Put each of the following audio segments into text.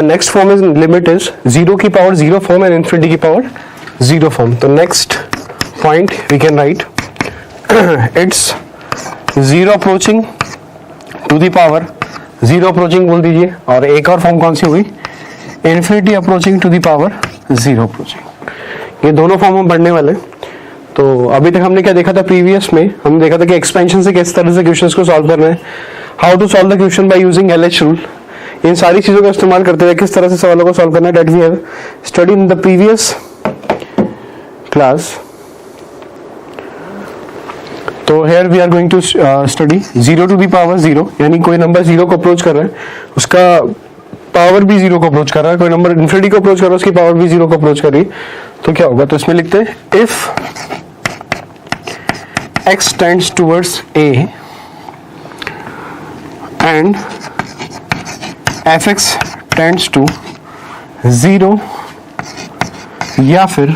our next form is limit is 0 की power 0 form and infinity की power 0 form. तो next point we can write it's 0 approaching to the power 0 approaching बोल दीजिए, और एक और फॉर्म कौन सी हुई, infinity approaching to the power 0 approaching. ये दोनों फॉर्म हम पढ़ने वाले. तो अभी तक हमने क्या देखा था, प्रीवियस में हमने देखा था कि एक्सपेंशन से किस तरह से क्वेश्चंस को सॉल्व करना है, how to solve the question by using LH rule. इन सारी चीजों का इस्तेमाल करते हुए किस तरह से सवालों को सॉल्व करना है, that we have study in the previous class. तो here we are going to study 0 to the power 0, यानी कोई नंबर 0 को अप्रोच कर रहा है उसका पावर भी 0 को अप्रोच कर रहा है, कोई नंबर इन्फिनिटी को अप्रोच कर रहा है उसकी पावर भी 0 को अप्रोच कर रही है. तो क्या होगा, तो इसमें लिखते हैं if x tends towards a and fx tends to 0 या फिर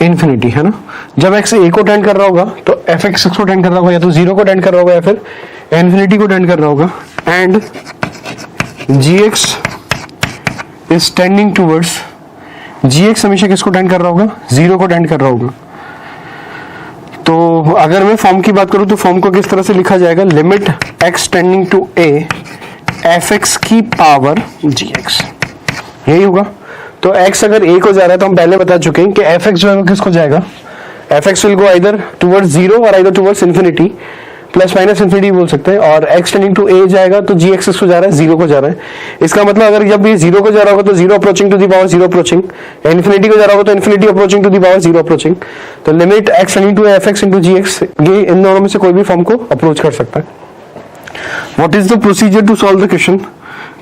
इंफिनिटी, है ना. जब x a को टेंड कर रहा होगा तो fx को टेंड कर रहा होगा, या तो 0 को टेंड कर रहा होगा या फिर इंफिनिटी को टेंड कर रहा होगा. And gx is tending towards, gx हमेशा किसको टेंड कर रहा होगा, 0 को टेंड कर रहा होगा. तो अगर मैं फॉर्म की बात करूं तो फॉर्म को किस तरह से लिखा जाएगा, limit x tending to a fx की पावर gx, यही होगा. तो x अगर a को जा रहा है तो हम पहले बता चुके हैं कि fx जो है वो किसको जाएगा, fx will go either towards 0 और either towards infinity, plus minus infinity बोल सकते हैं. और x टेंडिंग टू a जाएगा तो gx किसको जा रहा है, 0 को जा रहा है. इसका मतलब अगर जब ये 0 को जा रहा होगा तो 0 approaching to the power 0 approaching, infinity को जा रहा होगा तो infinity approaching to the power 0 approaching. तो limit x tending to fx into gx, ये इन दोनों में से कोई भी फॉर्म को अप्रोच कर सकता है. What is the procedure to solve the question,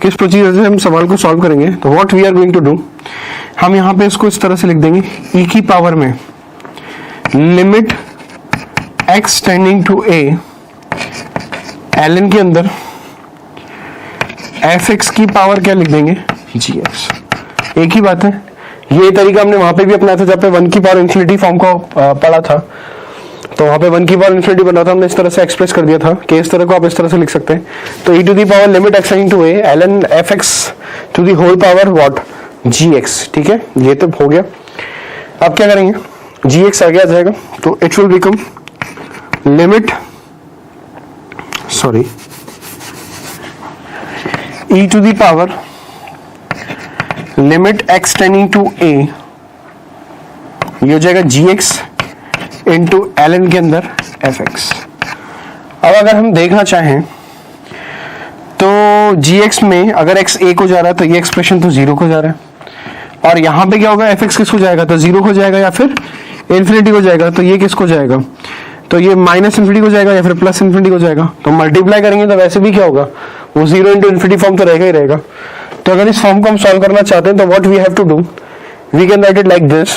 किस प्रोसीजर से हम सवाल को सॉल्व करेंगे. तो what we are going to do, हम यहाँ पे इसको इस तरह से लिख देंगे, e की पावर में limit x tending to a ln के अंदर fx की पावर क्या लिख देंगे, gx. एक ही बात है, ये तरीका हमने वहां पे भी अपनाया था जब पे 1 की पावर इंफिनिटी फॉर्म को पढ़ा था. तो वहां पे 1 की पावर इंफिनिटी बना था, हमने इस तरह से एक्सप्रेस कर दिया था कि इस तरह को आप इस तरह से लिख सकते हैं. तो e to the power limit x tending to a ln fx to the whole power what, gx. ठीक है, ये तो हो गया. अब क्या करेंगे, gx आगे आ जाएगा तो it will become limit e to the power limit x tending to a, ये हो जाएगा gx into ln के अंदर fx. अब अगर हम देखना चाहें तो gx में अगर x a को जा रहा है तो ये एक्सप्रेशन तो 0 को जा रहा है, और यहाँ पे क्या होगा, fx किसको जाएगा, तो 0 को जाएगा या फिर इंफिनिटी को जाएगा. तो ये किसको जाएगा, तो ये माइनस इंफिनिटी को जाएगा या फिर प्लस इंफिनिटी को जाएगा. तो मल्टीप्लाई करेंगे तो वैसे भी क्या होगा, वो 0 इंटू इंफिनिटी फॉर्म तो रहेगा ही रहेगा. तो अगर इस फॉर्म को हम सॉल्व करना चाहते हैं तो what we have to do, we can write it like this,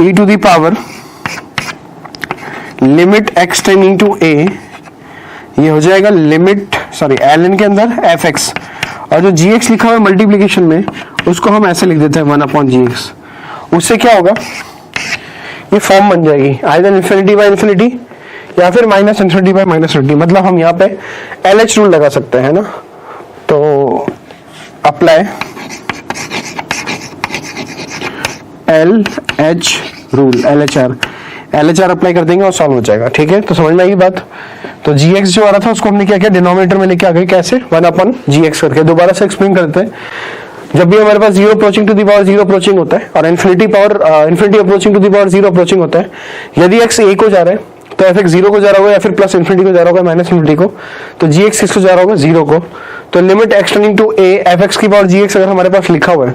e to the power limit x tending to a, ये हो जाएगा लिमिट ln के अंदर fx, और जो gx लिखा हुआ है मल्टीप्लीकेशन में उसको हम ऐसे लिख देते हैं 1/gx. उससे क्या होगा, ये फॉर्म बन जाएगी आइदर इंफिनिटी बाय इंफिनिटी या फिर minus infinity bye minus infinity. मतलब हम यहाँ पे LH रूल लगा सकते हैं ना. तो apply LH rule, LHR apply कर देंगे और सॉल्व हो जाएगा. ठीक है, तो समझ में आएगी बात. तो gx जो आ रहा था उसको हमने क्या किया, डिनोमिनेटर में लेके आ गए, कैसे 1/gx करके. दोबारा से एक्सप्लेन करते हैं. जब भी हमारे पास 0 approaching to the power 0 approaching होता है और infinity approaching to the power 0 approaching होता है, यदि x a को जा रहा है तो fx 0 को जा रहा होगा या फिर प्लस इंफिनिटी को जा रहा होगा माइनस इंफिनिटी को. तो gx किसको जा रहा होगा, 0 को. तो limit x tending to a fx की पावर gx अगर हमारे पास लिखा हुआ है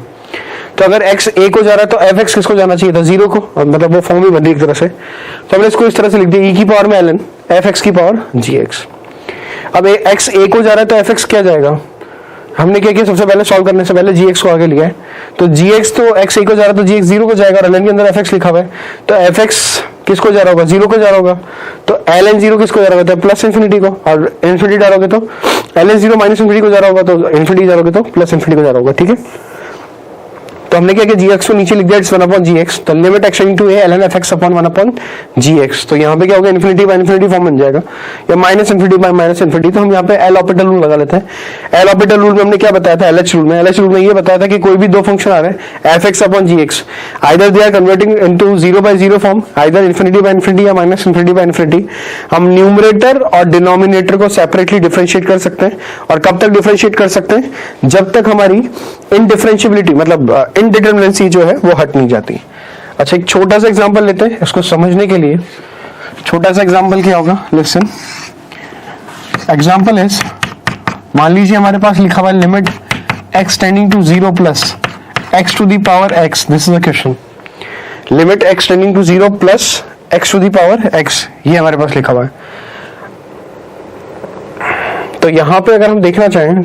तो अगर x a को जा रहा है तो fx किसको जाना चाहिए था, 0 को. मतलब वो फॉर्म ही बन रही एक तरह से. तो हमने इसको इस तरह से लिख दिया, e की पावर में ln fx की पावर gx. अब x a को जा रहा है तो fx क्या जाएगा, हमने क्या किया, सबसे पहले सॉल्व करने से पहले gx को आगे लिया है. तो gx तो x a को जा रहा है तो gx 0 को जाएगा, और ln के अंदर fx लिखा हुआ है. तो fx किसको जा रहा होगा, 0 को जा रहा होगा. तो ln 0 किसको जा रहा होगा, प्लस इंफिनिटी को, और इंफिनिटी डालोगे तो ln 0 माइनस इंफिनिटी को जा रहा होगा, तो इंफिनिटी जा रहा होगा तो प्लस इंफिनिटी को जा रहा होगा. ठीक है, तो हमने क्या किया, जी एक्स को नीचे लिख दिया, इट्स 1 अपॉन जी एक्स, तो limit extending to A ln fx upon 1 upon G X, तो यहाँ पे क्या होगा, इन्फिनिटी बाय इन्फिनिटी फॉर्म बन जाएगा, या minus infinity bye minus infinity. तो हम यहाँ पे एल ऑपिटल रूल लगा लेते हैं। एल ऑपिटल रूल में हमने क्या बताया था, एलएच रूल में, एलएच रूल में ये बताया था कि कोई भी दो फंक्शन आ रहे हैं F X upon G X, either they are converting into 0 by 0 form, either infinity by infinity या माइनस इन्फिनिटी बाय इन्फिनिटी। हम न्यूमरेटर और डिनोमिनेटर को सेपरेटली डिफरेंशिएट कर सकते हैं, और कब तक डिफरेंशिएट कर सकते हैं, जब तक हमारी इनडिफरेंशिएबिलिटी मतलब इनडिटरमिनेंसी जो है वो हट नहीं जाती। अच्छा, एक छोटा सा एग्जांपल लेते हैं इसको समझने के लिए। छोटा सा एग्जांपल क्या होगा, लिसन, एग्जांपल इज, मान लीजिए हमारे पास लिखा हुआ है limit x tending to 0 plus x to the power x, this is a question, limit x tending to 0 plus x to the power x, ये हमारे पास लिखा हुआ है। तो यहां पे अगर हम देखना चाहें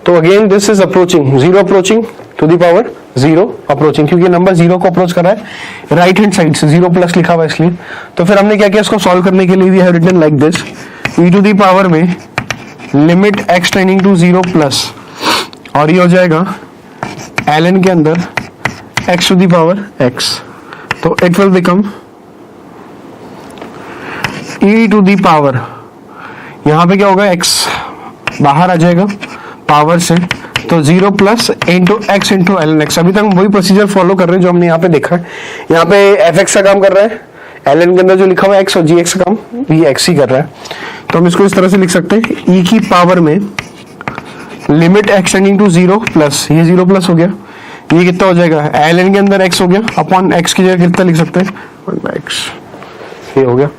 तो again this is approaching 0 approaching to the power 0 approaching, क्योंकि नंबर 0 को अप्रोच कर रहा है राइट हैंड साइड से, 0 प्लस लिखा हुआ है इसलिए। तो फिर हमने क्या किया, इसको सॉल्व करने के लिए we have written like this, e to the power में limit x tending to 0 plus, और ये हो जाएगा ln के अंदर x to the power x, तो it will become e to the power, यहां पे क्या होगा, x बाहर आ जाएगा पावर से, तो 0 plus into x into ln x। अभी तक हम वही प्रोसीजर फॉलो कर रहे हैं जो हमने यहाँ पे देखा है। यहाँ पे एफ एक्स का काम कर रहा है, ln के अंदर जो लिखा हुआ है x, और जी एक्स का काम ये x ही कर रहा है। तो हम इसको इस तरह से लिख सकते हैं, e की पावर में limit x tending to 0 plus, ये 0 प्लस हो गया, ये कितना हो जाएगा, ln के अंदर x हो गया, अपॉन x की जगह कितना लिख सकते हैं, 1/x, ये हो गया।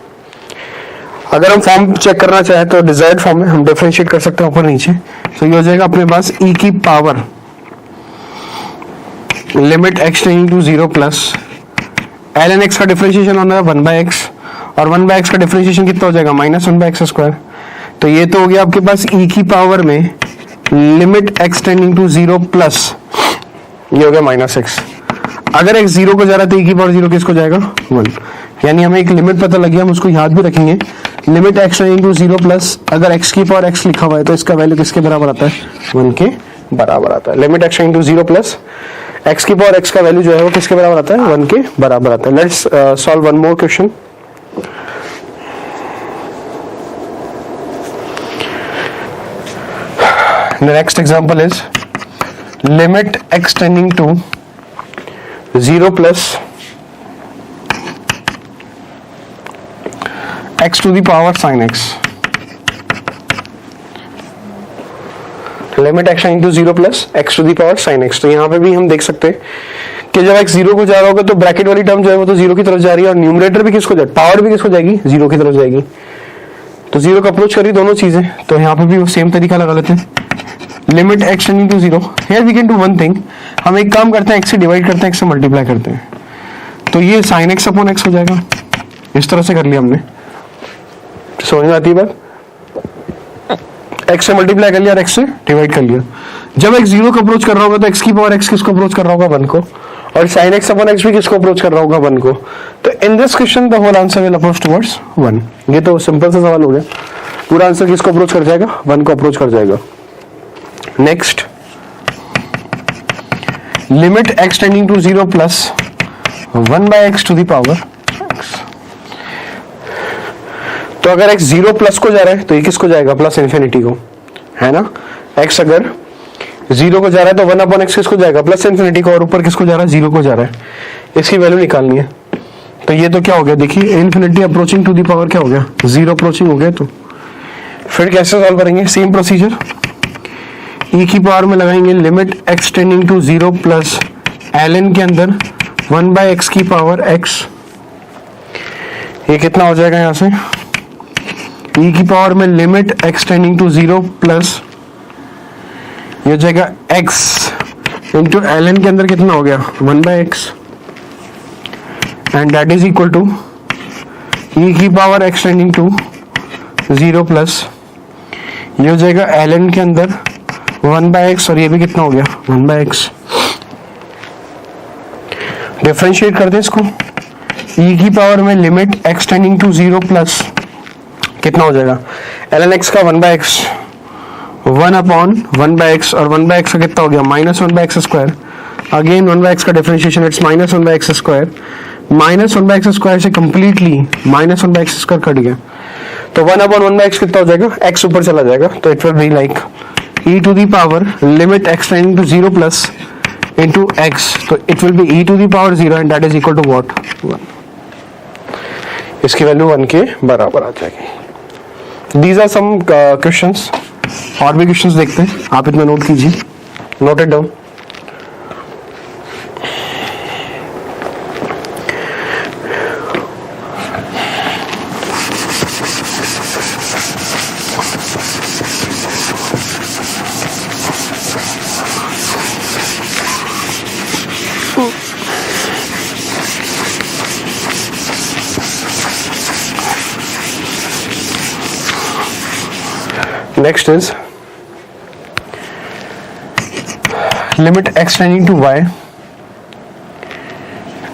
अगर हम फॉर्म चेक करना चाहें तो डिजायर्ड फॉर्म में हम डिफरेंशिएट कर सकते हैं ऊपर नीचे, तो ये हो जाएगा अपने पास e की power limit x tending to 0 plus ln x का डिफरेंशिएशन होना है 1/x, और 1/x का डिफरेंशिएशन कितना हो जाएगा, माइनस 1/x स्क्वायर। तो ये तो हो गया आपके पास e की पावर में limit x tending to 0 plus, ये हो गया माइनस x। अगर x 0 को जा रहा है तो e की पावर 0 किसको जाएगा, 1, यानी हमें एक लिमिट पता लगी, हम उसको याद भी रखेंगे, limit x tending to 0 plus, अगर x की पावर x लिखा हुआ है तो इसका वैल्यू किसके बराबर आता है, 1 के बराबर आता है। Limit x tending to 0 plus x की पावर x का वैल्यू जो है वो किसके बराबर आता है, 1 के बराबर आता है। Let's solve one more question. The next example is limit x tending to 0 plus x to the power sin x, limit x tending to 0 plus x to the power sin x। तो यहाँ पे भी हम देख सकते हैं कि जब x 0 को जा रहा होगा तो ब्रैकेट वाली टर्म जो है वो तो 0 की तरफ जा रही है, और न्यूमरेटर भी किसको जाएगी, पावर भी किसको जाएगी, 0 की तरफ जाएगी, तो 0 का अप्रोच करी दोनों चीजें। तो यहाँ पे भी वो सेम तरीका लगा लेते हैं, limit x tending to 0, here we can do one thing, हम एक काम करते हैं, x से डिवाइड करते हैं, x से मल्टीप्लाई करते हैं, तो ये sin x अपॉन x हो जाएगा। इस तरह से कर लिया हमने, समझ में आती है बात, x से मल्टीप्लाई कर लिया और x से डिवाइड कर लिया। जब x 0 को अप्रोच कर रहा होगा तो x की पावर x किसको अप्रोच कर रहा होगा, 1 को, और sin x अपॉन x भी किसको अप्रोच कर रहा होगा, 1 को। तो in this question the whole answer will approach towards 1। ये तो सिंपल सा सवाल हो गया, पूरा आंसर किसको अप्रोच कर जाएगा, 1 को अप्रोच कर जाएगा। Next, limit x tending to 0 plus 1/x to the power x। तो अगर x 0 प्लस को जा रहा है तो ये किसको जाएगा, प्लस इन्फिनिटी को, है ना। x अगर 0 को जा रहा है तो 1/x किसको जाएगा, प्लस इन्फिनिटी को, और ऊपर किसको जा रहा है, 0 को जा रहा है, इसकी वैल्यू निकालनी है। तो ये तो क्या हो गया, देखिए infinity approaching to the power क्या हो गया, 0 अप्रोचिंग हो गया। तो फिर कैसे सॉल्व करेंगे, सेम प्रोसीजर, e की पावर में लगाएंगे limit x tending to 0 plus ln के अंदर 1/x की पावर x, ये कितना हो जाएगा, यहां से e की पावर में limit x tending to 0 plus, ये हो जाएगा x इंटू ln के अंदर कितना हो गया, 1/x, and that is equal to e की power x tending to 0 plus, ये हो जाएगा ln के अंदर 1/x, और ये भी कितना हो गया, 1/x। डिफरेंशिएट करते हैं इसको, e की पावर में limit x tending to 0 plus कितना हो जाएगा, ln x का 1/x, 1/1/x, और 1/x का कितना हो गया, -1/x स्क्वायर, अगेन 1/x का differentiation it's -1/x square, -1/x square से कंप्लीटली -1/x स्क्वायर कट गया, तो 1/1/x कितना हो जाएगा, x ऊपर चला जाएगा, तो it will be like e to the power limit x tending to 0 plus into x, तो it will be e to the power 0 and that is equal to what, 1। इसकी वैल्यू 1 के बराबर आ जाएगी। दीज आर सम क्वेश्चंस, और भी questions देखते हैं, आप इतना नोट कीजिए, note it down. Next is limit x tending to y,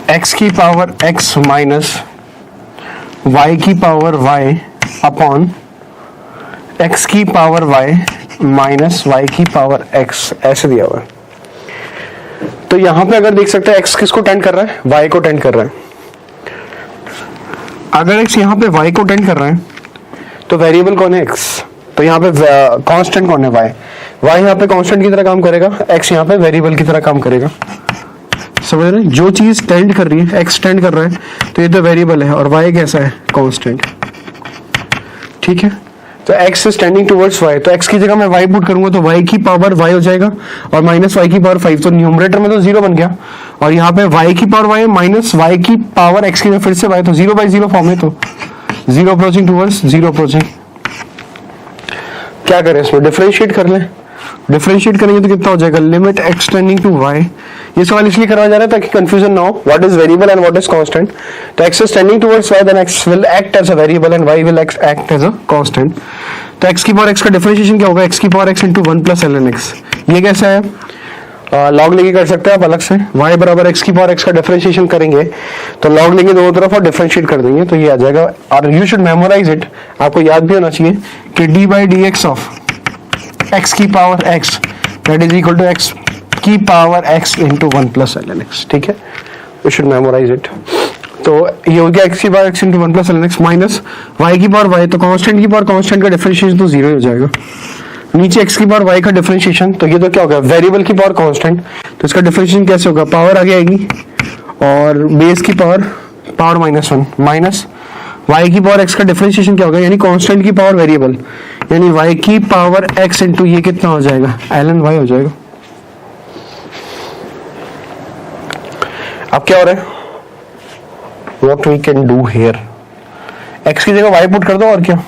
x की पावर x माइनस y की पावर y अपॉन x की पावर y माइनस y की पावर x, ऐसे दिया हुआ है। तो यहां पे अगर देख सकते हैं x किसको टेंड कर रहा है, y को टेंड कर रहा है। अगर x यहां पे y को टेंड कर रहा है तो वेरिएबल कौन है, x, तो यहाँ पे कांस्टेंट कौन है, y यहाँ पे कांस्टेंट की तरह काम करेगा, x यहाँ पे वेरिएबल की तरह काम करेगा। समझ रहे हैं, जो चीज टेंड कर रही है, x टेंड कर रहा है तो ये तो वेरिएबल है और y कैसा है, कांस्टेंट। ठीक है, तो x is tending towards y, तो x की जगह मैं y पुट करूंगा तो y की पावर y हो जाएगा और माइनस y की पावर 5, तो न्यूमरेटर में तो 0 बन गया, और यहाँ पे y की पावर y माइनस y की पावर x की जगह फिर से y, तो 0/0 फॉर्म है, तो 0 अप्रोचिंग टुवर्ड्स 0 अप्रोचिंग। क्या करें इसमें, डिफरेंशिएट कर लें, डिफरेंशिएट करेंगे तो कितना हो जाएगा, limit x tending to y। ये सवाल इसलिए करवाया जा रहा है ताकि कंफ्यूजन ना हो, what is variable and what is constant. तो x is tending towards y, then x will act as a variable and y will act as a constant. तो x की पावर x का डिफरेंशिएशन क्या होगा, x की power x into 1 plus ln x। ये कैसा है, लॉग लेके कर सकते हैं आप अलग से, y बराबर x की पावर x का डिफरेंशिएशन करेंगे तो लॉग लेंगे दोनों तरफ और डिफरेंशिएट कर देंगे तो ये आ जाएगा। और यू शुड मेमोराइज इट, आपको याद भी होना चाहिए कि d/dx ऑफ x की power x that is equal to x की power x into 1 plus ln x। ठीक है, यू शुड मेमोराइज इट। तो ये हो गया x की power x into 1 plus ln x minus y की पावर y, तो कांस्टेंट की पावर कांस्टेंट का डिफरेंशिएशन तो 0 हो जाएगा। नीचे x की पावर y का डिफरेंशिएशन, तो ये तो क्या होगा, वेरिएबल की पावर कांस्टेंट, तो इसका डिफरेंशिएशन कैसे होगा, पावर आगे आएगी और बेस की पावर -1 माइनस y की पावर x का डिफरेंशिएशन क्या होगा, यानी कांस्टेंट की पावर वेरिएबल, यानी y की पावर x इनटू ये कितना हो जाएगा, ln y हो जाएगा। अब क्या हो रहा है, what we can do here, x की जगह y पुट कर दो, और क्या,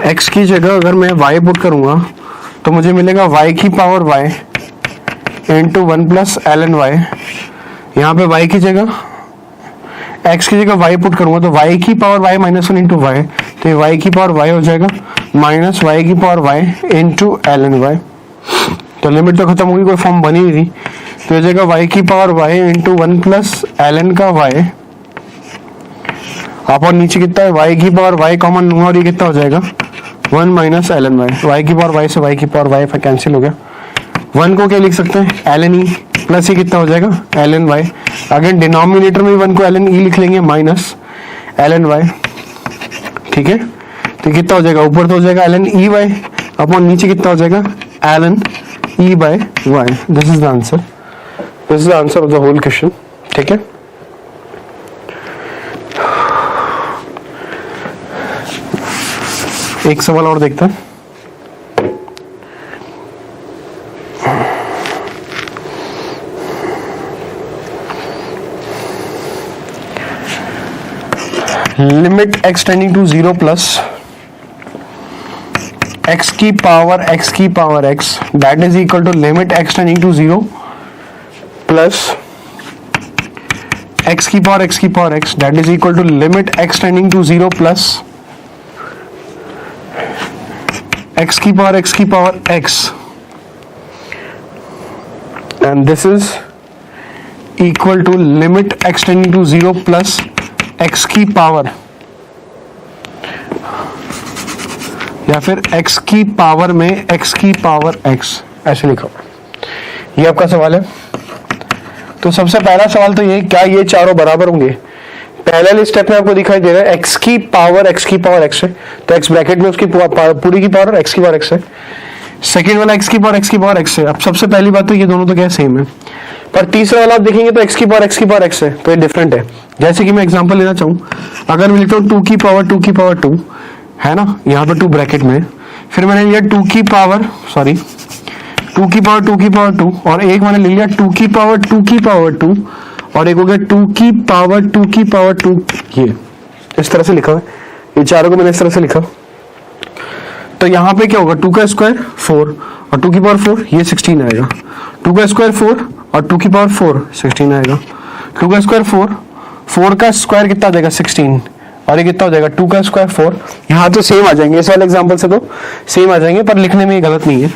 x की जगह अगर मैं y पुट करूंगा तो मुझे मिलेगा y की power y into 1 plus ln y। यहाँ पे y की जगह x की जगह y पुट करूंगा तो y की power y minus 1 into y, तो ये y की पावर y हो जाएगा माइनस y की power y into ln y। तो लिमिट तो खत्म होगी, कोई फॉर्म बनी नहीं थी, तो ये जगह y की power y into 1 plus ln का y, आप और नीचे कितना है, y की पावर y कॉमन लूंगा और ये कितना हो जाएगा 1 माइनस ln y, y की पावर y से y की पावर y कैंसिल हो गया। 1 को क्या लिख सकते हैं, ln e, प्लस ये कितना हो जाएगा ln y, अगेन डिनोमिनेटर में 1 को ln e लिख लेंगे माइनस ln y। ठीक है, तो कितना हो जाएगा, ऊपर तो हो जाएगा ln e y अपॉन नीचे कितना हो जाएगा ln e by y। This is the answer, this is the answer of the whole question. ठीक है, एक सवाल और देखते हैं। Limit x tending to 0 plus x की power x that is equal to limit x tending to 0 plus x की power x that is equal to limit x tending to 0 plus x की power x and this is equal to limit x tending to 0 plus x की power, या फिर x की power में x की power x, ऐसे लिखा। ये आपका सवाल है। तो सबसे पहला सवाल तो ये, क्या ये चारों बराबर होंगे? पहले वाले स्टेप में आपको दिखाई दे रहा है x की पावर x है, तो x ब्रैकेट में उसकी पूरी की पावर x की पावर x है। सेकंड वाला x की पावर x है। अब सबसे पहली बात तो ये दोनों तो क्या सेम है, पर तीसरा वाला आप देखेंगे तो x की पावर x है, तो ये डिफरेंट है। जैसे कि मैं एग्जांपल लेना चाहूँ, अगर मैं लिखता हूँ 2 की पावर 2 है ना, यहाँ पर 2 ब्रैकेट में, फिर मैंने लिया 2 की पावर 2 और एक मैंने ले लिया 2 की पावर 2 और एक हो गया 2 की पावर 2। ये इस तरह से लिखा है, ये चारों को मैंने इस तरह से लिखा। तो यहाँ पे क्या होगा, 2 का स्क्वायर 4 और 2 की पावर 4, ये 16 आएगा। 2 का स्क्वायर 4 और 2 की पावर 4 16 आएगा। 2 का स्क्वायर 4 का स्क्वायर कितना आ जाएगा 16 और ये कितना हो जाएगा 2 का स्क्वायर 4। यहाँ तो सेम आ जाएंगे, इस वाले एग्जांपल से तो सेम आ जाएंगे, पर लिखने में ये गलत नहीं है,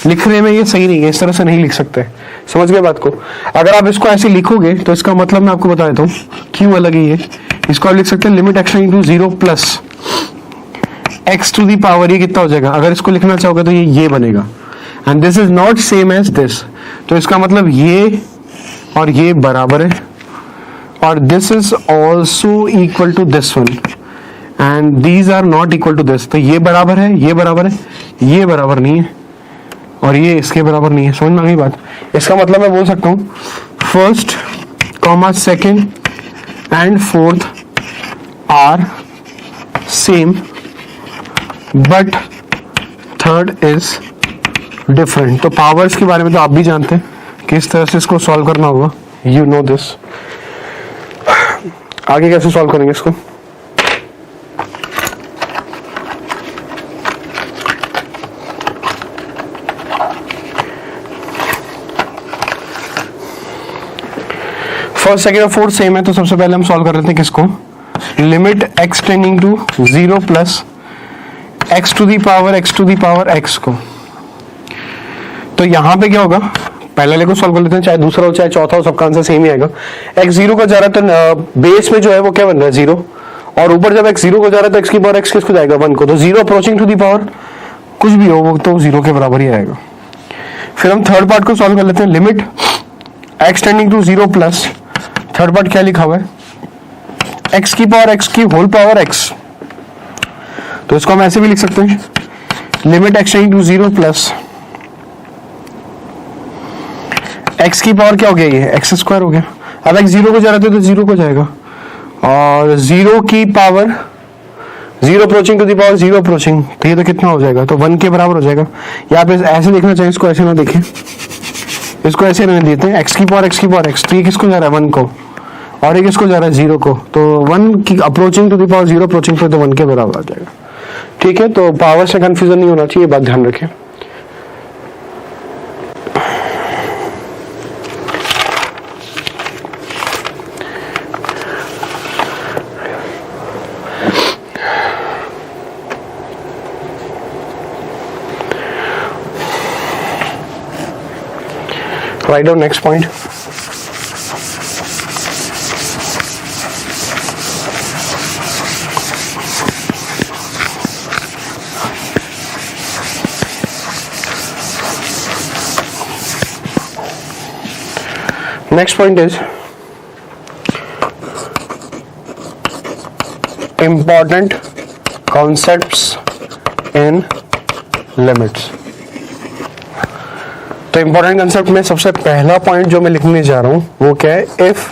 लिखने में ये सही नहीं है, इस तरह से नहीं लिख सकते। समझ गए बात को? अगर आप इसको ऐसे लिखोगे तो इसका मतलब मैं आपको बता देता हूँ क्यों अलग है ये। इसको आप लिख सकते हैं limit x tending to 0 plus x to the power, ये कितना हो जाएगा, अगर इसको लिखना चाहोगे तो ये बनेगा, and this is not same as this, तो इसका मतलब ये और ये बराबर है, और this is also equal to this one and these are not equal to this. तो ये बराबर है, ये बराबर है, ये बराबर नहीं है और ये इसके बराबर नहीं है। समझ में आ गई बात? इसका मतलब मैं बोल सकता हूँ first comma second and fourth are same but third is different. तो पावर्स के बारे में तो आप भी जानते हैं, किस तरह से इसको सॉल्व करना होगा, यू नो दिस। आगे कैसे सॉल्व करेंगे इसको? फर्स्ट सेकेंड और फोर्थ सेम है, तो सबसे पहले हम सॉल्व कर लेते हैं किसको, limit x tending to 0 plus x to the power x को। तो यहां पे क्या होगा, पहले वाले को सॉल्व कर लेते हैं, चाहे दूसरा हो चाहे चौथा हो, सबका आंसर सेम ही आएगा। x 0 का जा रहा है तो बेस में जो है वो क्या बन रहा है 0, और ऊपर जब x 0 को जा रहा है तो x की पावर x किसको जाएगा 1 को, तो 0 अप्रोचिंग टू दी पावर कुछ भी हो वो तो 0 के बराबर ही आएगा। फिर हम थर्ड पार्ट को सॉल्व कर लेते हैं, limit x tending to 0 plus, third part क्या लिखा हुआ है, x की पावर x की होल पावर x, तो इसको हम ऐसे भी लिख सकते हैं, limit x tending to 0 plus x की पावर क्या हो गया, ये x स्क्वायर हो गया। अब x 0 को जा रहा था तो 0 को जाएगा, और 0 की power 0 approaching to the power 0 approaching, तो ये तो कितना हो जाएगा, तो 1 के बराबर हो जाएगा। यहाँ पे ऐसे देखना चाहिए, इसको ऐसे ना देखें, इसको ऐसे रहने देते हैं, x की पावर x, तो ये किसको जा रहा है 1 को, और ये किसको जा रहा है 0 को, तो 1 की approaching to the power 0 approaching पे तो 1 के बराबर आ जाएगा। ठीक है, तो पावर से कंफ्यूजन नहीं होना चाहिए, बात ध्यान रखें। Write down next point. Next point is important concepts in limits. तो इंपॉर्टेंट कंसेप्ट में सबसे पहला पॉइंट जो मैं लिखने जा रहा हूं वो क्या है, if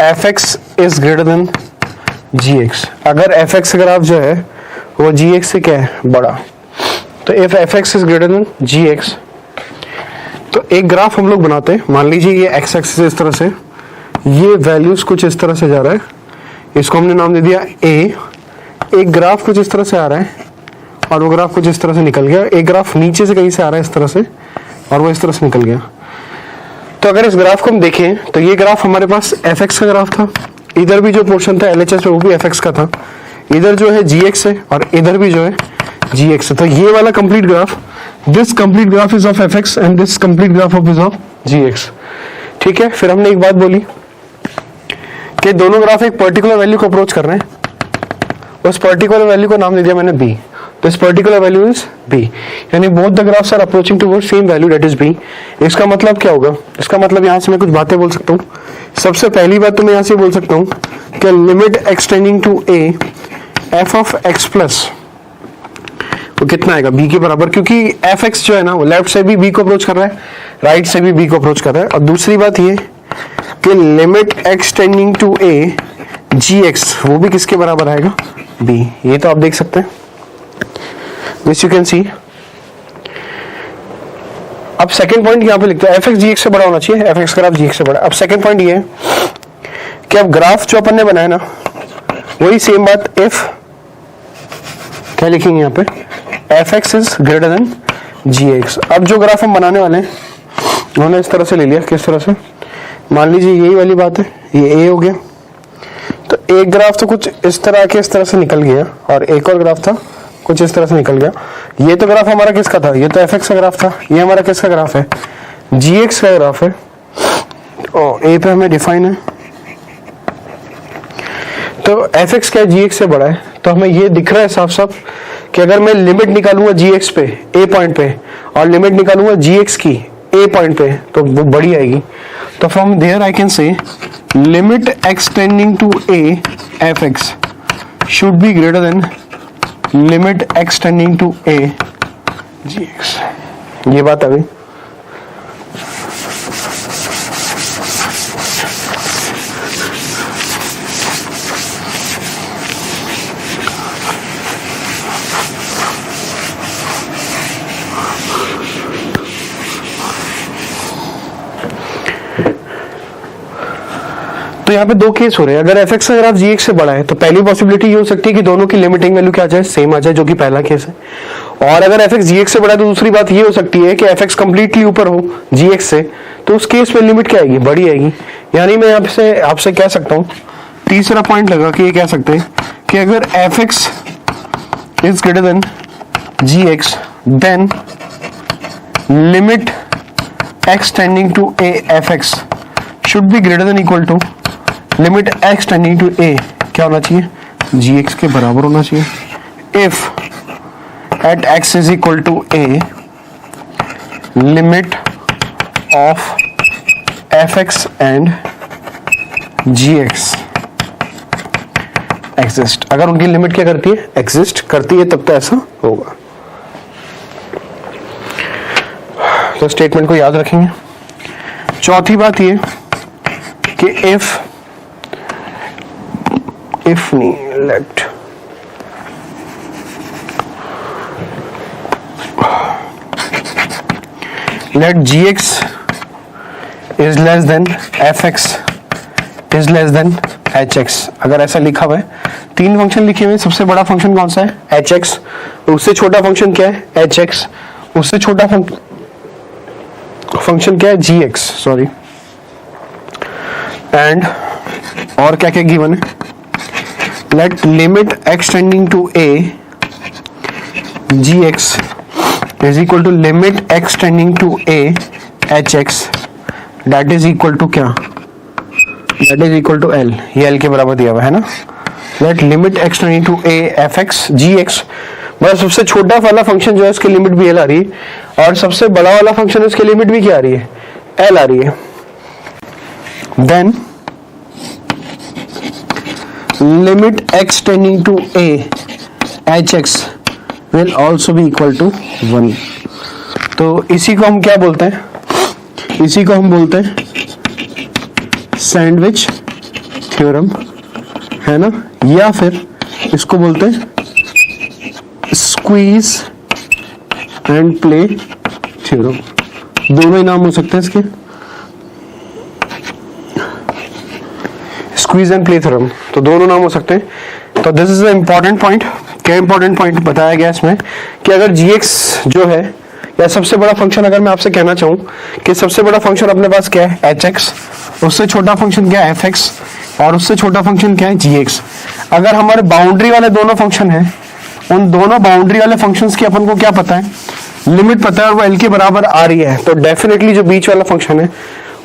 fx is greater than gx, अगर fx ग्राफ जो है वो gx से क्या है बड़ा, तो if fx is greater than gx, तो एक ग्राफ हम लोग बनाते हैं, मान लीजिए ये x एक्सिस इस तरह से, ये वैल्यूज कुछ इस तरह से जा रहा है, इसको हमने नाम दे दिया a, एक ग्राफ कुछ इस तरह से आ रहा है और वो ग्राफ कुछ इस तरह से निकल गया, एक ग्राफ नीचे से कहीं से आ रहा है इस तरह से और वो इस तरह से निकल गया। तो अगर इस ग्राफ को हम देखें तो ये ग्राफ हमारे पास fx का ग्राफ था, इधर भी जो पोर्शन था LHS पे वो भी fx का था, इधर जो है gx है और इधर भी जो है gx है। तो ये वाला complete graph, this complete graph is of fx and this complete graph of is of gx। ठीक है, फिर हमने एक बात बोली कि दोनों ग्राफ एक पर्टिकुलर वैल्यू को अप्रोच कर रहे हैं, उस पर्टिकुलर वैल्यू को नाम दे दिया मैंने b। This particular value is b, यानी both the graphs are approaching towards same value that is b। इसका मतलब क्या होगा? इसका मतलब यहां से मैं कुछ बातें बोल सकता हूं। सबसे पहली बात तो मैं यहां से बोल सकता हूं कि limit extending to a f of x plus तो कितना आएगा? b के बराबर, क्योंकि fx जो है ना वो लेफ्ट से भी b को अप्रोच कर रहा है, राइट से भी b को अप्रोच कर रहा है। और दूसरी बात ये कि limit extending to a gx वो भी किसके बराबर आएगा? b। ये तो आप देख सकते हैं, दिस यू कैन सी। अब सेकंड पॉइंट यहां पे लिखते हैं fx gx से बड़ा होना चाहिए, fx ग्राफ gx से बड़ा। अब सेकंड पॉइंट ये है कि अब ग्राफ जो अपन ने बनाया ना वही सेम बात if क्या लिखेंगे यहाँ पे fx is greater than gx। अब जो ग्राफ हम बनाने वाले हैं उन्होंने इस तरह से ले लिया, किस तरह से? मान लीजिए यही वाली बात है, ये a हो गया, तो एक ग्राफ तो कुछ इस तरह के इस तरह से निकल गया और एक और ग्राफ था कुछ इस तरह से निकल गया। ये तो ग्राफ हमारा किसका था? ये तो fx का ग्राफ था। ये हमारा किसका ग्राफ है? gx का ग्राफ है। और a पे हमें डिफाइन है, तो fx क्या gx से बड़ा है, तो हमें ये दिख रहा है साफ साफ कि अगर मैं लिमिट निकालूंगा gx पे a पॉइंट पे और लिमिट निकालूंगा gx की a पॉइंट पे तो वो बड़ी आएगी। तो from there I can say limit extending to a fx should be greater than limit extending to a gx। ये बात आ गई। तो यहाँ पे दो केस हो रहे हैं। अगर fx का ग्राफ gx से बड़ा है तो पहली पॉसिबिलिटी ये हो सकती है कि दोनों की लिमिटिंग वैल्यू क्या आ जाए? सेम आ जाए, जो कि पहला केस है। और अगर fx gx से बड़ा है तो दूसरी बात ये हो सकती है कि fx कंप्लीटली ऊपर हो gx से, तो उस केस में लिमिट क्या आएगी? बड़ी आएगी। यानी मैं आपसे कह सकता हूँ, तीसरा पॉइंट लगा कि ये कह सकते हैं कि अगर fx is greater than gx then limit extending to a fx should be greater than equal to limit x tending to a क्या होना चाहिए? gx के बराबर होना चाहिए। If at x is equal to a limit of fx and gx exist, अगर उनकी limit क्या करती है? एग्जिस्ट करती है, तब तो ऐसा होगा। तो स्टेटमेंट को याद रखेंगे। चौथी बात ये कि इफ नहीं late gx is less than fx is less than hx। अगर ऐसा लिखा हुआ है, तीन फंक्शन लिखे हुए हैं, सबसे बड़ा फंक्शन कौन सा है? hx, उससे छोटा फंक्शन क्या है? hx, उससे छोटा फंक्शन क्या है? gx, sorry. एंड और क्या क्या गिवन है? Let limit extending to a gx is equal to limit extending to a hx that is equal to क्या? that is equal to l। ये l के बराबर दिया हुआ है ना। Let limit extending to a fx gx, बस सबसे छोटा वाला फंक्शन जो है उसकी लिमिट भी l आ रही है और सबसे बड़ा वाला फंक्शन है उसकी लिमिट भी क्या आ रही है? l आ रही है। Then limit x tending to a hx will also be equal to 1। तो इसी को हम क्या बोलते हैं? इसी को हम बोलते हैं सैंडविच थ्योरम, है ना, या फिर इसको बोलते हैं स्क्वीज एंड प्ले थ्योरम। दोनों ही नाम हो सकते हैं इसके, स्क्वीज एंड प्ले थ्योरम, तो दोनों नाम हो सकते हैं। तो this is a important point. क्या इंपॉर्टेंट पॉइंट बताया गया इसमें कि अगर gx जो है, या सबसे बड़ा फंक्शन, अगर मैं आपसे कहना चाहूं कि सबसे बड़ा फंक्शन अपने पास क्या है? hx, उससे छोटा फंक्शन क्या है? fx, और उससे छोटा फंक्शन क्या है? gx। अगर हमारे बाउंड्री वाले दोनों फंक्शन हैं, उन दोनों बाउंड्री वाले फंक्शंस की अपन को क्या पता है? लिमिट पता है, और वो l के बराबर आ रही है, तो डेफिनेटली जो बीच वाला फंक्शन है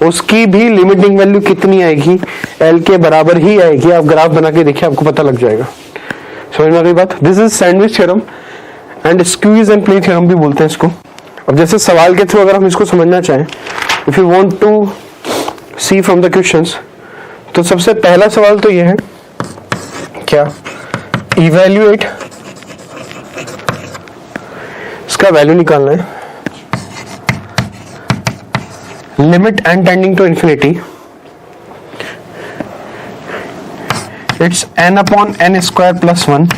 उसकी भी लिमिटिंग वैल्यू कितनी आएगी? l के बराबर ही आएगी। आप ग्राफ बना के देखिए, आपको पता लग जाएगा। समझ में आ गई बात? This is sandwich theorem and squeeze and play theorem भी बोलते हैं इसको। अब जैसे सवाल के थ्रू अगर हम इसको समझना चाहें, if you want to see from the questions, तो सबसे पहला सवाल तो ये है क्या, इवैल्यूएट, इसका वैल्यू निकालना है, limit n tending to infinity, it's n upon n square plus 1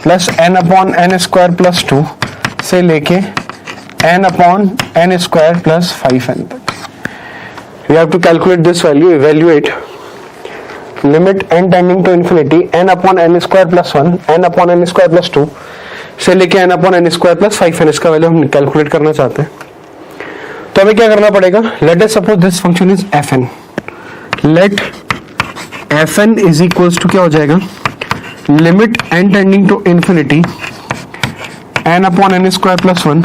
plus n upon n square plus 2 से लेके n upon n square plus 5n तक। We have to calculate this value, evaluate limit n tending to infinity n upon n square plus 1 n upon n square plus 2 से लेके n upon n square plus 5n, इसका value हम calculate करना चाहते हैं। तो हमें क्या करना पड़ेगा, let us suppose this function is fn, let fn is equals to क्या हो जाएगा, limit n tending to infinity n upon n square plus 1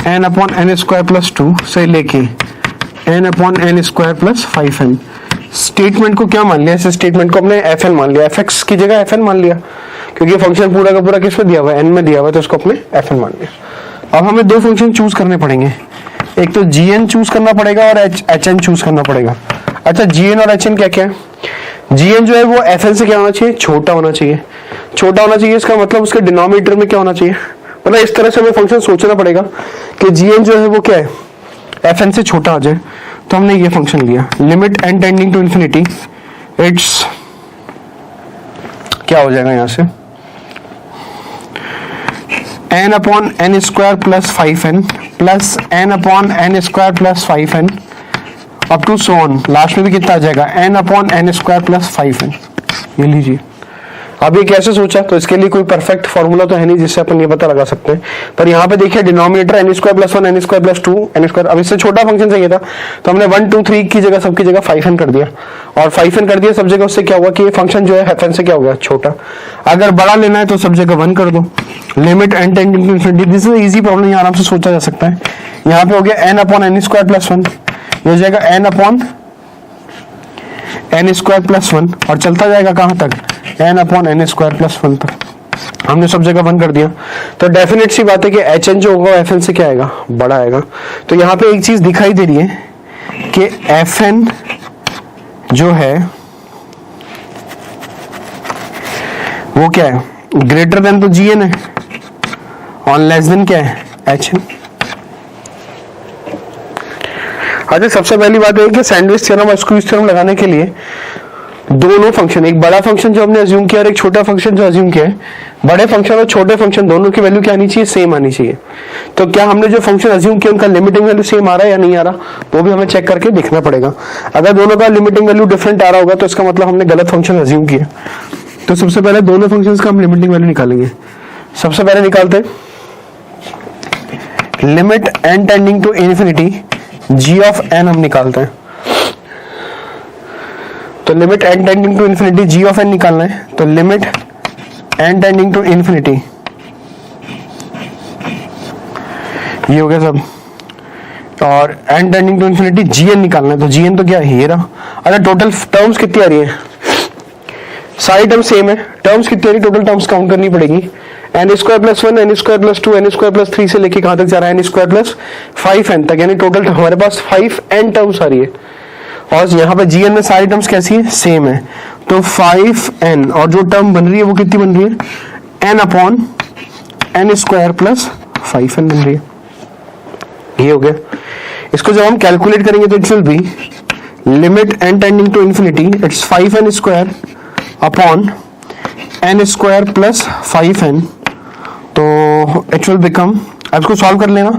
n upon n square plus 2 से लेके n upon n square plus 5n। Statement को क्या मान लिया, इस स्टेटमेंट को हमने fn मान लिया, fx की जगह fn मान लिया, क्योंकि फंक्शन पूरा का पूरा किस में दिया हुआ है, n में दिया हुआ है, तो इसको अपने fn मान लिया। अब हमें दो फंक्शन चूज करने पड़ेंगे, एक तो gn चूज करना पड़ेगा और hn चूज करना पड़ेगा। अच्छा, gn और hn क्या क्या है, gn जो है वो fn से क्या होना चाहिए, छोटा होना चाहिए। छोटा होना चाहिए इसका मतलब उसके डिनोमिनेटर में क्या होना चाहिए, मतलब इस तरह से हमें फंक्शन सोचना पड़ेगा कि gn जो है वो क्या है, fn से छोटा आ जाए। तो हमने ये फंक्शन लिया, limit n tending to infinity, it's क्या हो जाएगा यहां से, n upon n square plus 5n plus n upon n square plus 5n up to so on, last में भी कितना आ जाएगा, n upon n square plus 5n। ये लीजिए। अब ये कैसे सोचा, तो इसके लिए कोई परफेक्ट फॉर्मूला तो है नहीं जिससे अपन ये पता लगा सकते हैं, पर यहाँ पे देखिए denominator n square plus 1 n square plus 2 n square, अब इससे छोटा फंक्शन चाहिए था तो हमने 1 2 3 की जगह सबकी जगह 5n कर दिया, और 5n कर दिया सब जगह, उससे क्या हुआ कि ये फंक्शन जो है fn से क्या हो गया, छोटा। अगर बड़ा लेना है तो सब जगह 1 कर दो, limit n tending to infinity, this is easy problem, ये आराम से सोचा जा सकता है। यहाँ पे हो गया n upon n square plus 1, ये हो जाएगा n upon n square plus 1, और चलता जाएगा कहां तक, n upon n square plus 1 तक। हमने सब जगह 1 कर दिया, तो डेफिनेट सी बात है कि hn जो होगा fn से क्या आएगा, बड़ा आएगा। तो यहाँ पे एक चीज दिखाई दे रही है कि fn जो है वो क्या है, ग्रेटर देन तो gn है और लेस देन क्या है, hn। अच्छा, सबसे पहली बात है कि सैंडविच थ्योरम और स्क्वीज थ्योरम लगाने के लिए दोनों फंक्शन, एक बड़ा फंक्शन जो हमने अज्यूम किया और एक छोटा फंक्शन जो अज्यूम किया है, बड़े फंक्शन और छोटे फंक्शन दोनों की वैल्यू क्या आनी चाहिए, सेम आनी चाहिए। तो क्या हमने जो फंक्शन अज्यूम किया उनका लिमिटिंग वैल्यू सेम आ रहा है या नहीं आ रहा, वो भी हमें चेक करके देखना पड़ेगा। अगर दोनों का लिमिटिंग वैल्यू डिफरेंट आ रहा होगा तो इसका मतलब हमने गलत फंक्शन अज्यूम किया। तो सबसे पहले दोनों फंक्शन का हम लिमिटिंग वैल्यू निकालेंगे। सबसे पहले निकालते हैं limit n tending to infinity g of n हम निकालते हैं। तो limit n tending to infinity g of n निकालना है, तो limit n tending to infinity, ये हो गया सब, और n tending to infinity gn निकालना है। तो gn तो क्या है, ये रहा। अच्छा, टोटल टर्म्स कितनी आ रही है, सारी टर्म्स सेम है, टर्म्स कितनी आ रही, टोटल टर्म्स काउंट करनी पड़ेगी। N square plus 1 n square plus 2 n square plus 3 से लेके कहां तक जा रहा है, एन स्क्वायर प्लस 5n तक, यानी टोटल हमारे पास 5n टर्म्स आ रही है। और यहाँ पे gn में सारी टर्म्स कैसी है, सेम है। तो 5n, और जो टर्म बन रही है वो कितनी बन रही है, n upon n square plus 5n बन रही है। ये हो गया। इसको जब हम कैलकुलेट करेंगे तो it will be limit n tending to infinity, it's 5n square upon n square plus 5n, तो इट विल बिकम, अब इसको सॉल्व कर लेना।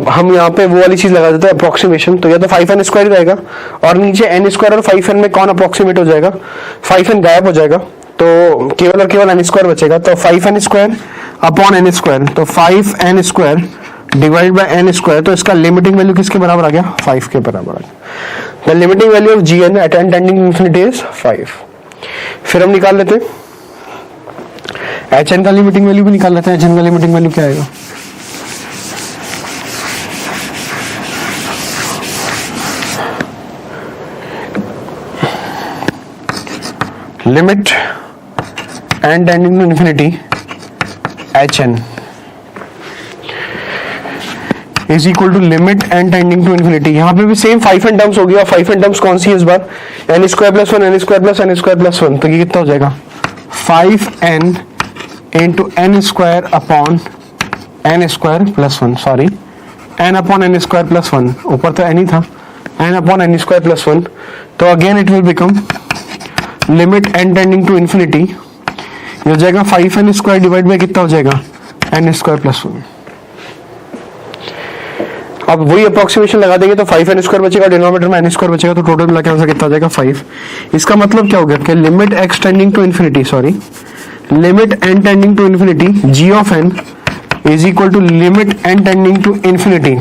हम यहाँ पे वो वाली चीज लगा देते हैं अप्रोक्सीमेशन, तो या तो 5n स्क्वायर रहेगा और नीचे n स्क्वायर और 5n में कौन अप्रोक्सीमेट हो जाएगा, 5n गायब हो जाएगा, तो केवल और केवल n स्क्वायर बचेगा। तो 5n square upon n square, तो 5n square divide by n square, तो इसका लिमिटिंग वैल्यू किसके बराबर आ गया, 5 के बराबर आ गया। The limiting value of gn at n tending infinity is 5। फिर हम निकाल लेते हैं hn का लिमिटिंग वैल्यू भी निकाल लेते हैं। hn का लिमिटिंग वैल्यू क्या आएगा, limit n tending to infinity h n is equal to limit n tending to infinity. यहाँ पे भी सेम 5 एन टर्म्स होगी, और 5 एन टर्म्स कौन सी है इस बार, n square plus one, n square plus n square plus one. तो ये कितना हो जाएगा 5n into n square upon n square plus one, sorry n upon n square plus one, ऊपर तो एन ही था, n upon n square plus one. तो again it will become limit n tending to infinity, ये हो जाएगा 5n square divide by कितना हो जाएगा एन स्क्वायर प्लस वन। अब वही अप्रोक्सीमेशन लगा देंगे तो 5n स्क्वायर बचेगा, डिनोमिनेटर में n स्क्वायर बचेगा, तो टोटल मिला के आंसर कितना आ जाएगा 5। इसका मतलब क्या हो गया कि limit x tending to infinity, sorry limit n tending to infinity g of n is equal to limit n tending to infinity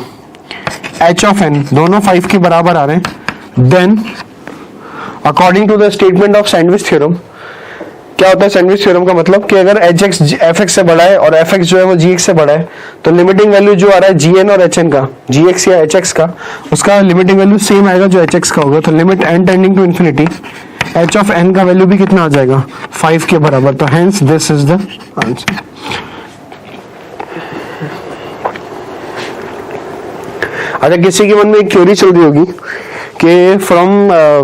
h of n, दोनों 5 के बराबर आ रहे हैं। Then according to the statement of sandwich theorem, क्या होता है sandwich theorem का मतलब कि अगर hx fx से बड़ा है और fx जो है वो gx से बड़ा है, तो लिमिटिंग वैल्यू जो आ रहा है gn और hn का, gx या hx का, उसका लिमिटिंग वैल्यू सेम आएगा जो hx का होगा। तो limit n tending to infinity h of n का वैल्यू भी कितना आ जाएगा 5 के बराबर। तो hence this is the answer. अच्छा, किसी के मन में एक थ्योरी चल रही होगी कि from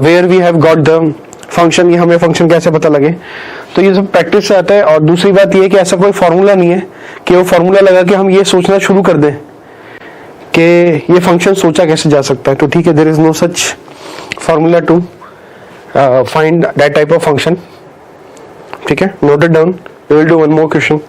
where we have got the function, ये हमें फंक्शन कैसे पता लगे, तो ये सब प्रैक्टिस से आता है। और दूसरी बात ये है कि ऐसा कोई फॉर्मूला नहीं है कि वो फॉर्मूला लगा के हम ये सोचना शुरू कर दें कि ये फंक्शन सोचा कैसे जा सकता है। तो ठीक है, there is no such formula to find that type of function. ठीक है, note it down, we will do one more question.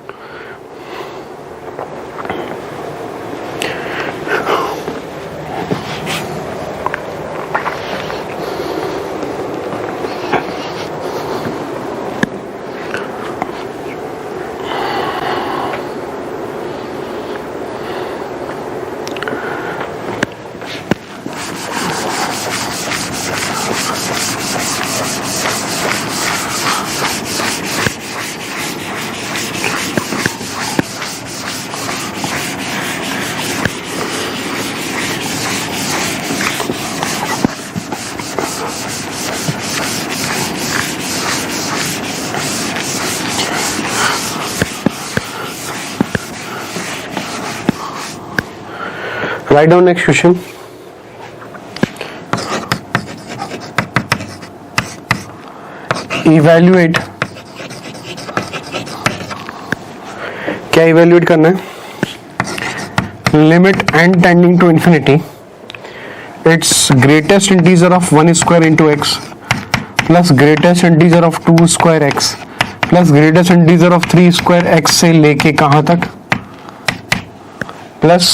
Write down next question. Evaluate. क्या evaluate करना है? Limit n tending to infinity. Its greatest integer of 1 square into x plus greatest integer of 2 square x plus greatest integer of 3 square x से लेके कहाँ तक plus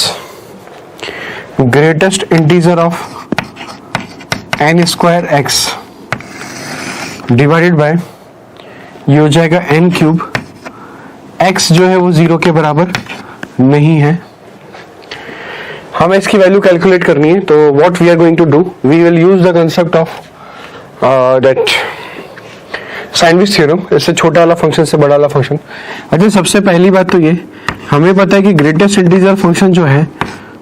greatest integer of n square x divided by ये हो जाएगा n cube. x जो है वो 0 के बराबर नहीं है, हमें इसकी वैल्यू कैलकुलेट करनी है। तो what we are going to do, we will use the concept of that sandwich theorem, इससे छोटा वाला फंक्शन से बड़ा वाला फंक्शन। अच्छा, सबसे पहली बात तो ये हमें पता है कि ग्रेटेस्ट इंटीजर फंक्शन जो है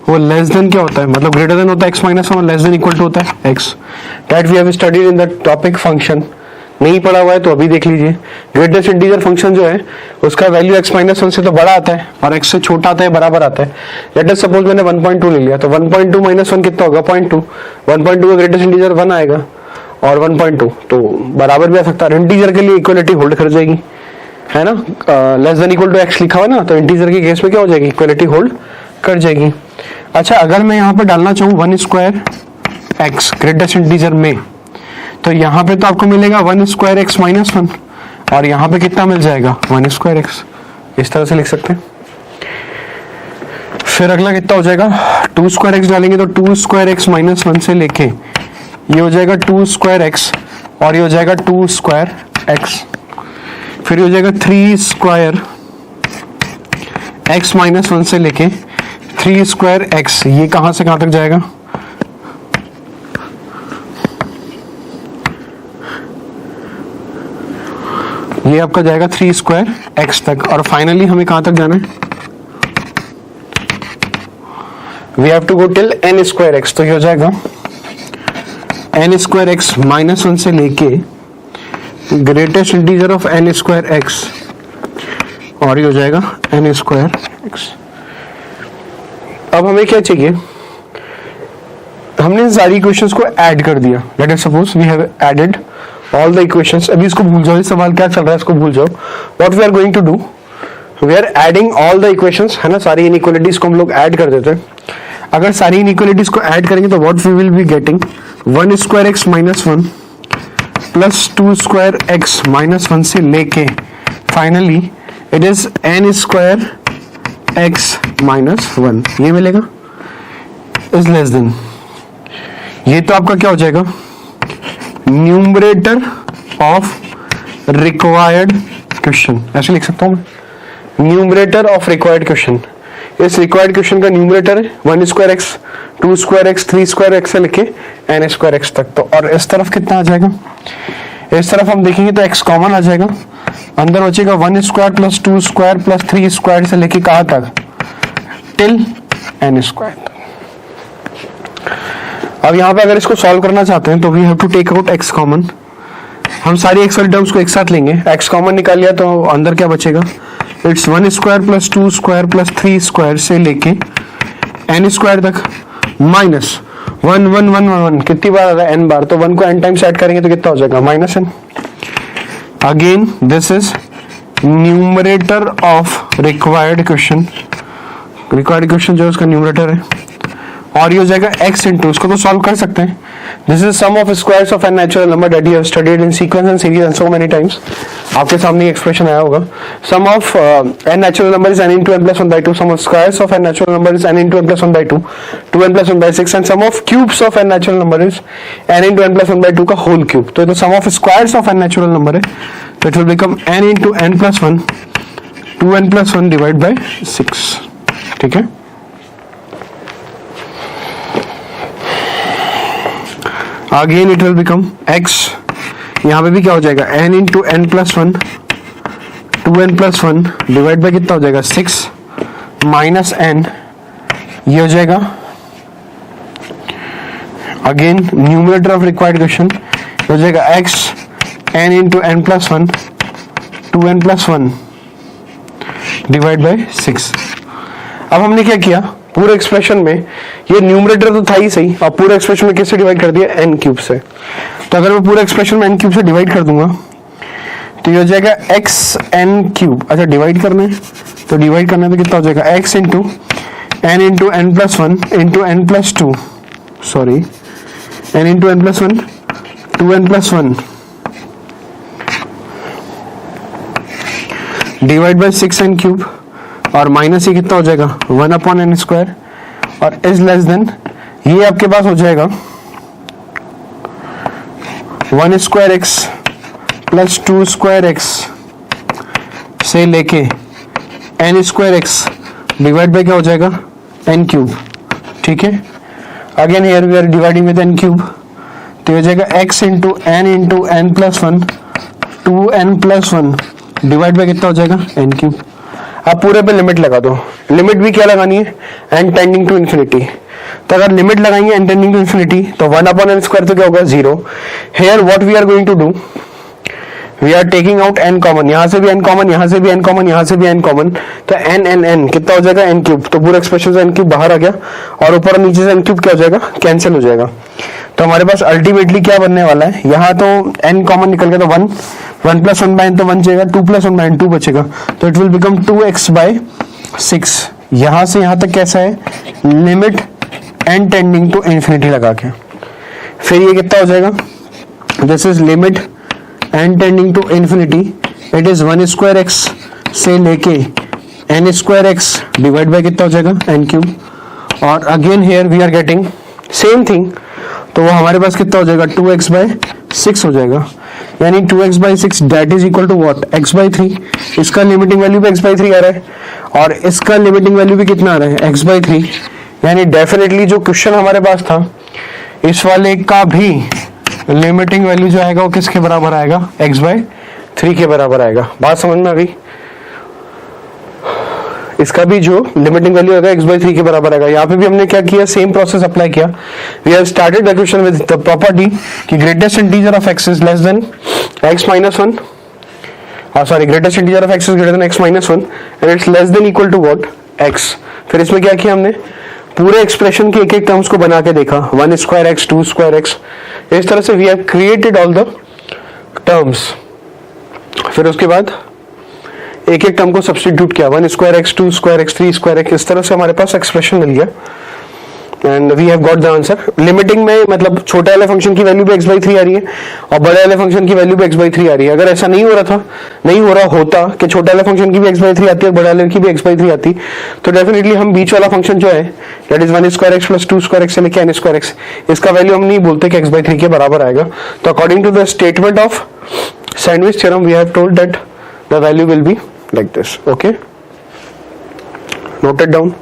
वो लेस देन क्या होता है, मतलब ग्रेटर देन होता है x minus one, less than equal to होता है x। That we have studied in the topic function. नहीं पढ़ा हुआ है तो अभी देख लीजिए। ग्रेटेस्ट इंटीजर फंक्शन जो है उसका वैल्यू x माइनस वन से तो बड़ा आता है और x से छोटा आता है, बराबर आता है। लेट अस सपोज मैंने 1.2 ले लिया, तो 1.2 माइनस वन कितना होगा 0.2। 1.2 का ग्रेटेस्ट इंटीजर 1 आएगा और 1.2 तो बराबर भी आ सकता है। इंटीजर के लिए इक्वलिटी होल्ड कर जाएगी, है ना, less than equal to x लिखा हुआ है ना, तो इंटीजर के केस में क्या हो जाएगी, इक्वलिटी होल्ड कर जाएगी। अच्छा, अगर मैं यहाँ पे डालना चाहूँ 1 स्क्वायर एक्स ग्रेटेस्ट इंटीजर में, तो यहाँ पे तो आपको मिलेगा 1 स्क्वायर एक्स माइनस वन, और यहाँ पे कितना मिल जाएगा 1 स्क्वायर एक्स। इस तरह से लिख सकते हैं। फिर अगला कितना हो जाएगा, 2 स्क्वायर एक्स डालेंगे तो 2 स्क्वायर एक्स माइनस वन से लेके ये हो जाएगा 2 स्क्वायर एक्स, और ये हो जाएगा 2 स्क्वायर एक्स। फिर हो जाएगा 3 स्क्वायर एक्स माइनस वन से लेके 3 स्क्वायर एक्स, ये कहां से कहां तक जाएगा, ये आपका जाएगा 3 स्क्वायर एक्स तक। और फाइनली हमें कहां तक जाना है, we have to go till n square x. तो ये हो जाएगा n square x minus one से लेके greatest integer of n square x और ये हो जाएगा n स्क्वायर x। अब हमें क्या चाहिए, हमने सारी इक्वेशंस को ऐड कर दिया। Let us suppose we have added all the equations. अभी इसको भूल जाओ, ये सवाल क्या चल रहा है इसको भूल जाओ। What we are going to do, we are adding all the equations, है ना, सारी इनइक्वालिटीज को हम लोग ऐड कर देते हैं। अगर सारी इनइक्वालिटीज को ऐड करेंगे तो what we will be getting 1 square x minus 1 plus 2 square x minus 1 से लेके finally it is n square x minus 1, ये मिलेगा इज लेस देन। ये तो आपका क्या हो जाएगा, न्यूमरेटर ऑफ रिक्वायर्ड क्वेश्चन, ऐसे लिख सकता हूं मैं, न्यूमरेटर ऑफ रिक्वायर्ड क्वेश्चन। इस रिक्वायर्ड क्वेश्चन का न्यूमरेटर है 1 square x, 2 square x, 3 square x से लेके n स्क्वायर एक्स तक। तो और इस तरफ कितना आ जाएगा, इस तरफ हम देखेंगे तो x कॉमन आ जाएगा, अंदर बचेगा 1 square plus 2 square plus 3 square से लेके कहां तक, टिल n स्क्वायर। अब यहाँ पे अगर इसको सॉल्व करना चाहते हैं तो we have to take out x common. हम सारी x वाली टर्म्स को एक साथ लेंगे, x कॉमन निकाल लिया तो अंदर क्या बचेगा, it's 1 square plus 2 square plus 3 square से लेके n स्क्वायर तक माइनस 1 1 1 1 कितनी बार आ रहा है, n बार, तो 1 को n टाइम्स ऐड करेंगे तो कितना हो जाएगा, minus n। Again this is numerator of required question, required question जो उसका न्यूमरेटर है, और ये हो जाएगा x इंटू, उसको तो सॉल्व कर सकते हैं। This is sum of squares of N natural number that you have studied in sequence and series and so many times. आपके सामने एक्सप्रेशन आया होगा, sum of N natural number is n into n plus 1 by 2, sum of squares of N natural number is n into n plus 1 by 2, 2n plus 1 by 6, and sum of cubes of N natural number is n into n plus 1 by 2 का whole cube. तो ये तो sum of squares of N natural number है, तो it will become n into n plus 1 2n plus 1 divide by 6, ठीक है। Again it will become x, यहाँ पे भी क्या हो जाएगा, n into n plus 1 2n plus 1 divide by कितना हो जाएगा 6 माइनस n, ये हो जाएगा again numerator of required question, हो जाएगा x n into n plus 1 2n plus 1 divide by 6। अब हमने क्या किया, पूरे एक्सप्रेशन में ये न्यूमरेटर तो था ही सही, और पूरे एक्सप्रेशन में किससे डिवाइड कर दिया, n क्यूब से। तो अगर मैं पूरे एक्सप्रेशन में n क्यूब से डिवाइड कर दूंगा तो ये हो जाएगा x n क्यूब। अच्छा डिवाइड करना है, तो डिवाइड करना है तो कितना हो जाएगा, x into n into n plus 1 into n plus 2, sorry n into n plus 1 2n plus 1 divide by 6n cube, और माइनस ये कितना हो जाएगा 1 अपॉन n स्क्वायर, और इज लेस देन ये आपके पास हो जाएगा 1 square x plus 2 square x से लेके n square x divide by क्या हो जाएगा, n क्यूब, ठीक है। Again here we are dividing with n cube, तो हो जाएगा x into n plus 1 2n plus 1 divide by कितना हो जाएगा, n क्यूब। आप पूरे पे लिमिट लगा दो, लिमिट भी क्या लगानी है, n टेंडिंग टू इन्फिनिटी। तो अगर लिमिट लगाएंगे n टेंडिंग टू इन्फिनिटी तो 1 अपॉन n स्क्वायर तो क्या होगा 0। Here what we are going to do, we are taking out n common, यहां से भी n कॉमन, यहां से भी n कॉमन, यहां से भी n कॉमन, तो n कितना हो जाएगा, n क्यूब। तो पूरा एक्सप्रेशन से n क्यूब बाहर आ गया, और ऊपर और नीचे से n क्यूब क्या हो जाएगा, कैंसिल हो जाएगा। तो हमारे पास अल्टीमेटली क्या बनने वाला है, यहाँ तो n कॉमन निकल गया तो 1 1 प्लस 1 बाय n तो 1 जाएगा, 2 प्लस 1 बाय n 2 बचेगा, तो it will become 2x by 6। यहां से यहां तक कैसा है, limit n tending to infinity लगा के, फिर ये कितना हो जाएगा, this is limit n tending to infinity, it is 1 square x से लेके n square x divide by कितना हो जाएगा, n क्यूब। और again here we are getting same thing, तो वो हमारे पास कितना हो जाएगा, 2x बाय 6 हो जाएगा, यानी 2x by 6 that is equal to what, x by 3। इसका लिमिटिंग वैल्यू भी x बाय 3 आ रहा है, और इसका लिमिटिंग वैल्यू भी कितना आ रहा है, x बाय 3। यानी डेफिनेटली जो क्वेश्चन हमारे पास था, इस वाले का भी लिमिटिंग वैल्यू जो आएगा वो किसके बराबर आएगा, x बाय 3 के बराबर आएगा। बात समझ में आ गई, इसका भी जो लिमिटिंग वैल्यू आएगा x बाय 3 के बराबर आएगा। यहाँ पे भी हमने क्या किया, सेम प्रोसेस अप्लाई किया। We have started the question with the property कि greatest integer of x is less than x minus 1, sorry greatest integer of x is greater than x minus 1 and it's less than equal to what x। फिर इसमें क्या किया हमने, पूरे expression के एक एक टर्म्स को बना के देखा, 1 स्क्वायर x 2 स्क्वायर x, इस तरह से we have created all the terms. फिर उसके बाद एक एक टर्म को सब्स्टिट्यूट किया, 1 square x 2 square x 3 square x, इस तरह से हमारे पास एक्सप्रेशन मिल गया and we have got the answer. Limiting में मतलब छोटे वाले फंक्शन की वैल्यू भी x/3 आ रही है और बड़े वाले फंक्शन की वैल्यू भी x/3 आ रही है। अगर ऐसा नहीं हो रहा होता कि छोटे वाले फंक्शन की भी x/3 आती है और बड़े वाले की भी x/3 आती, तो डेफिनेटली हम बीच वाला फंक्शन जो है that is 1 square x plus 2 square x से लेके n स्क्वायर x, इसका वैल्यू हम नहीं बोलते कि x/3 के बराबर आएगा। तो according to the statement of sandwich theorem we have told that the value will be like this. Okay, note it down.